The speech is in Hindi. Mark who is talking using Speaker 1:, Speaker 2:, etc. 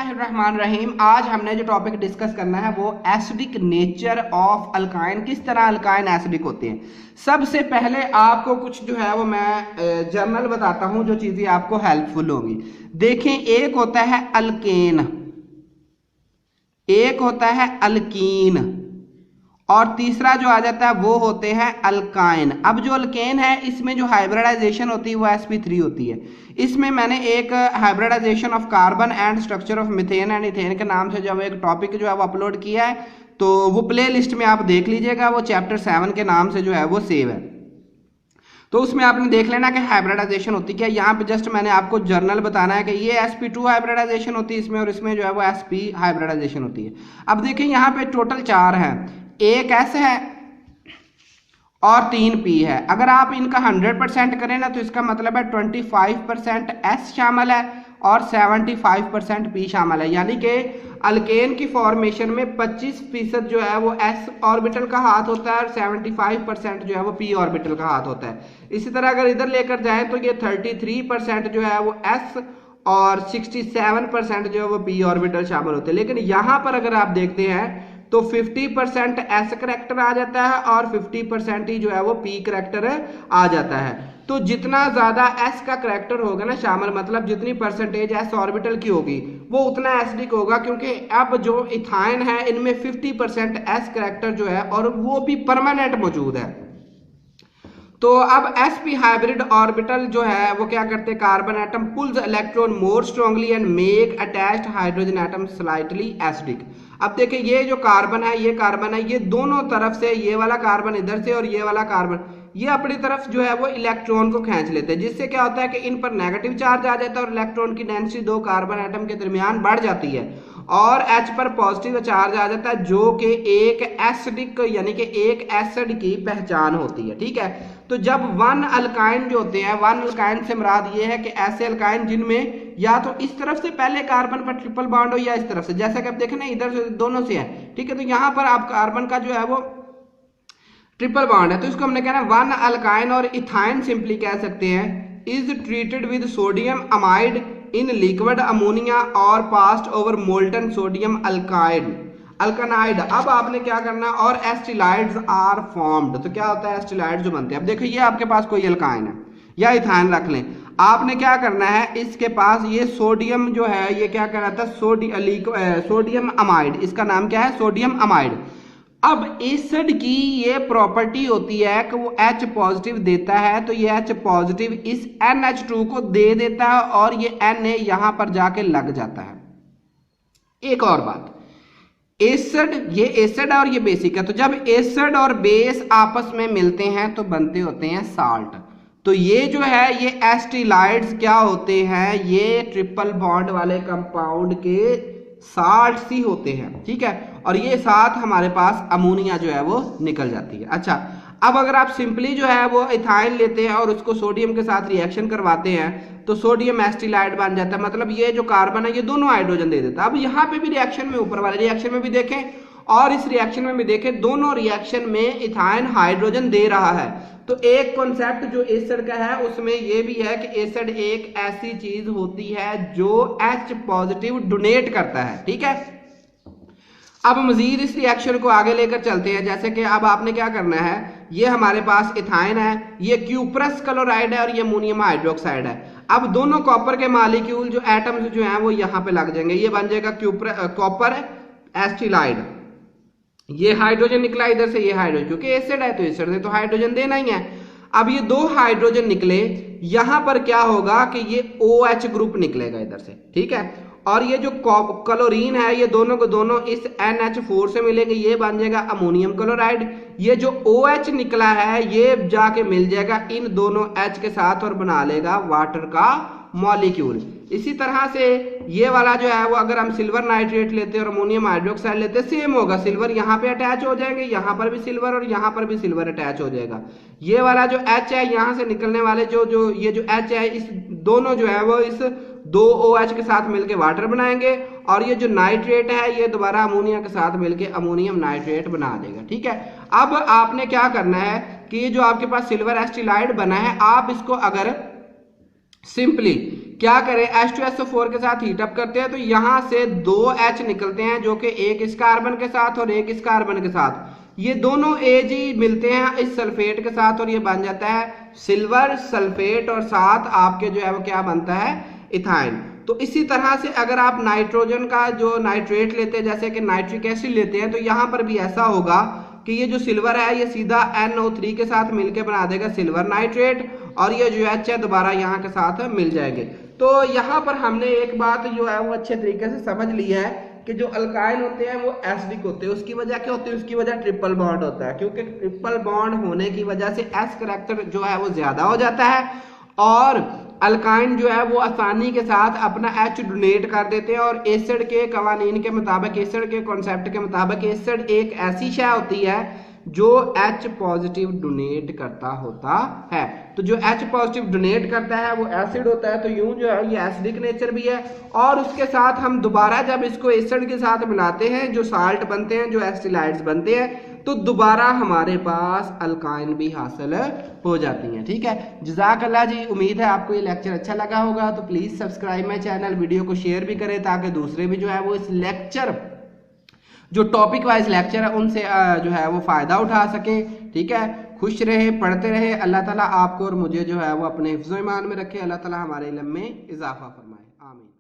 Speaker 1: बिस्मिल्लाहिर्रहमानिर्रहीम। आज हमने जो टॉपिक डिस्कस करना है वो एसिडिक नेचर ऑफ अल्काइन, किस तरह अल्काइन एसिडिक होते हैं। सबसे पहले आपको कुछ जो है वो मैं जर्नल बताता हूं जो चीजें आपको हेल्पफुल होंगी। देखें, एक होता है अल्केन, एक होता है अल्कीन, और तीसरा जो आ जाता है वो होते हैं अल्काइन। अब जो अल्केन है इसमें जो हाइब्रिडाइजेशन होती है वो sp3 होती है। इसमें मैंने एक hybridization of carbon and structure of methane and ethane के नाम से जब एक टॉपिक जो है वो अपलोड किया है, तो वो प्ले लिस्ट में आप देख लीजिएगा, वो चैप्टर 7 के नाम से जो है वो सेव है। तो उसमें आपने देख लेना कि हाइब्रिडाइजेशन होती क्या है। यहाँ पे जस्ट मैंने आपको जर्नल बताना है कि ये sp2 हाइब्रिडाइजेशन होती है इसमें, और इसमें जो है वो sp हाइब्रिडाइजेशन होती है। अब देखिए यहाँ पे टोटल 4 है, एक S है और 3 P है। अगर आप इनका 100% करें ना तो इसका मतलब है 25% S शामिल है और 75% P शामिल है, यानी कि अल्केन की फॉर्मेशन में 25% जो है वो S ऑर्बिटल का हाथ होता है और 75% जो है वो P ऑर्बिटल का हाथ होता है। इसी तरह अगर इधर लेकर जाएं तो ये 33% जो है वो S और 67% जो है वो P ऑर्बिटल शामिल होते हैं। लेकिन यहाँ पर अगर आप देखते हैं तो 50% S करैक्टर आ जाता है और 50% ही जो है वो P करैक्टर आ जाता है। तो जितना ज्यादा S का करैक्टर होगा ना शामिल, मतलब जितनी परसेंटेज S ऑर्बिटल की होगी वो उतना एसिडिक होगा, क्योंकि अब जो इथाइन है इनमें 50% S करैक्टर जो है और वो भी परमानेंट मौजूद है। तो अब sp हाइब्रिड ऑर्बिटल जो है वो क्या करते हैं, carbon atom pulls electron more strongly and make attached hydrogen atom slightly acidic. अब देखिए ये जो कार्बन है, ये कार्बन है, ये दोनों तरफ से, ये वाला कार्बन इधर से और ये वाला कार्बन, ये अपनी तरफ जो है वो इलेक्ट्रॉन को खींच लेते हैं, जिससे क्या होता है कि इन पर नेगेटिव चार्ज आ जाता है और इलेक्ट्रॉन की डेंसिटी दो कार्बन एटम के दरमियान बढ़ जाती है, और H पर पॉजिटिव चार्ज आ जाता है जो कि एक एसिडिक यानी कि एक एसिड की पहचान होती है। ठीक है, तो जब वन अल्काइन जो होते हैं, वन अल्काइन से मुराद ये है कि ऐसे अल्काइन जिनमें या तो इस तरफ से पहले कार्बन पर ट्रिपल बॉन्ड हो या इस तरफ से, जैसा कि आप देखें ना इधर से दोनों से है। ठीक है, तो यहाँ पर आप कार्बन का जो है वो ट्रिपल बॉन्ड है, तो इसको हमने कहना है वन अल्काइन, और इथाइन सिंपली कह सकते हैं is treated with sodium amide in liquid ammonia और पास्ड ओवर मोल्टन सोडियम अल्कानाइड। अब आपने क्या करना, और एस्टिलाइड्स आर फॉर्म्ड। तो क्या होता है एस्टिलाइड जो बनते हैं। अब देखो ये आपके पास कोई अल्काइन है या इथाइन रख लें, आपने क्या करना है, इसके पास ये सोडियम जो है ये क्या कहलाता है, सोडियम अमाइड, इसका नाम क्या है, सोडियम अमाइड। अब एसिड की ये प्रॉपर्टी होती है कि वो H पॉजिटिव देता है, तो ये H पॉजिटिव इस NH2 को दे देता है और ये Na यहां पर जाके लग जाता है। एक और बात, एसिड, ये एसिड और ये बेसिक है, तो जब एसिड और बेस आपस में मिलते हैं तो बनते होते हैं साल्ट। तो ये जो है ये एस्टिलाइड्स क्या होते हैं, ये ट्रिपल बॉन्ड वाले कंपाउंड के साल्ट ही होते हैं। ठीक है, और ये साथ हमारे पास अमोनिया जो है वो निकल जाती है। अच्छा, अब अगर आप सिंपली जो है वो इथाइन लेते हैं और उसको सोडियम के साथ रिएक्शन करवाते हैं तो सोडियम एस्टिलाइड बन जाता है, मतलब ये जो कार्बन है ये दोनों हाइड्रोजन दे देता है। अब यहाँ पे भी रिएक्शन में, ऊपर वाले रिएक्शन में भी देखें और इस रिएक्शन में भी देखें, दोनों रिएक्शन में इथाइन हाइड्रोजन दे रहा है। तो एक कॉन्सेप्ट जो एसिड का है उसमें यह भी है कि एसिड एक ऐसी चीज होती है जो H पॉजिटिव डोनेट करता है। ठीक है, अब मजीद इस रिएक्शन को आगे लेकर चलते हैं। जैसे कि अब आपने क्या करना है, ये हमारे पास इथाइन है, ये क्यूप्रस क्लोराइड है और ये अमोनियम हाइड्रोक्साइड है। अब दोनों कॉपर के मॉलिक्यूल जो एटम्स जो हैं वो यहाँ पे लग जाएंगे, ये बन जाएगा कॉपर एस्टिलाइड। ये हाइड्रोजन निकला इधर से, ये हाइड्रोजन, क्योंकि एसिड है तो एसिड ने तो हाइड्रोजन देना ही है। अब ये दो हाइड्रोजन निकले, यहां पर क्या होगा कि ये OH ग्रुप निकलेगा इधर से। ठीक है, और ये जो क्लोरीन है ये दोनों को दोनों इस NH4 से मिलेंगे, ये बन जाएगा अमोनियम क्लोराइड। ये जो OH निकला है ये जाके मिल जाएगा इन दोनों H के साथ और बना लेगा वाटर का मॉलिक्यूल। इसी तरह से ये वाला जो है वो अगर हम सिल्वर नाइट्रेट लेते हैं और अमोनियम हाइड्रोक्साइड लेते हैं, सेम होगा, सिल्वर यहाँ पे अटैच हो जाएंगे, यहाँ पर भी सिल्वर और यहाँ पर भी सिल्वर अटैच हो जाएगा। ये वाला जो H है यहाँ से निकलने वाले ये जो H है, इस दोनों जो है वो इस दो OH के साथ मिलके वाटर बनाएंगे, और ये जो नाइट्रेट है ये दोबारा अमोनिया के साथ मिलके अमोनियम नाइट्रेट बना देगा। ठीक है, अब आपने क्या करना है कि ये जो आपके पास सिल्वर एस्टिलाइड बना है, आप इसको अगर सिंपली क्या करें, H2SO4 के साथ हीट अप करते हैं तो यहाँ से 2 H निकलते हैं जो कि एक इस कार्बन के साथ और एक इस कार्बन के साथ, ये दोनों एज ही मिलते हैं इस सल्फेट के साथ और ये बन जाता है सिल्वर सल्फेट और साथ आपके जो है वो क्या बनता है, इथाइन। तो इसी तरह से अगर आप नाइट्रोजन का जो नाइट्रेट लेते हैं जैसे कि नाइट्रिक एसिड लेते हैं तो यहाँ पर भी ऐसा होगा कि ये जो सिल्वर है ये सीधा NO3 के साथ मिलकर बना देगा सिल्वर नाइट्रेट और ये जो H है दोबारा यहाँ के साथ मिल जाएंगे। तो यहाँ पर हमने एक बात जो है वो अच्छे तरीके से समझ ली है कि जो अल्काइन होते हैं वो एसिडिक होते हैं। उसकी वजह क्या होती है, उसकी वजह ट्रिपल बॉन्ड होता है, क्योंकि ट्रिपल बॉन्ड होने की वजह से एस करैक्टर जो है वो ज्यादा हो जाता है और अल्काइन जो है वो आसानी के साथ अपना H डोनेट कर देते हैं। और एसिड के कवानीन के मुताबिक, एसिड के कॉन्सेप्ट के मुताबिक एसिड एक ऐसी शय होती है जो H पॉजिटिव डोनेट करता होता है। तो जो H पॉजिटिव डोनेट करता है वो एसिड होता है, तो यूं जो है ये एसिडिक नेचर भी है। और उसके साथ हम दोबारा जब इसको एसिड के साथ मिलाते हैं जो साल्ट बनते हैं, जो एस्टिलाइड्स बनते हैं, तो दोबारा हमारे पास अल्काइन भी हासिल हो जाती हैं। ठीक है, जज़ाकल्लाह जी। उम्मीद है आपको ये लेक्चर अच्छा लगा होगा, तो please subscribe my channel, video को शेयर भी करें ताकि दूसरे भी जो है वो इस लेक्चर जो टॉपिक वाइज लेक्चर है उनसे जो है वो फायदा उठा सके। ठीक है, खुश रहे, पढ़ते रहे। अल्लाह ताला आपको और मुझे जो है वो अपने हिफ्ज़ो ईमान में रखे। अल्लाह ताला हमारे इल्म में इजाफा फरमाए। आमीन।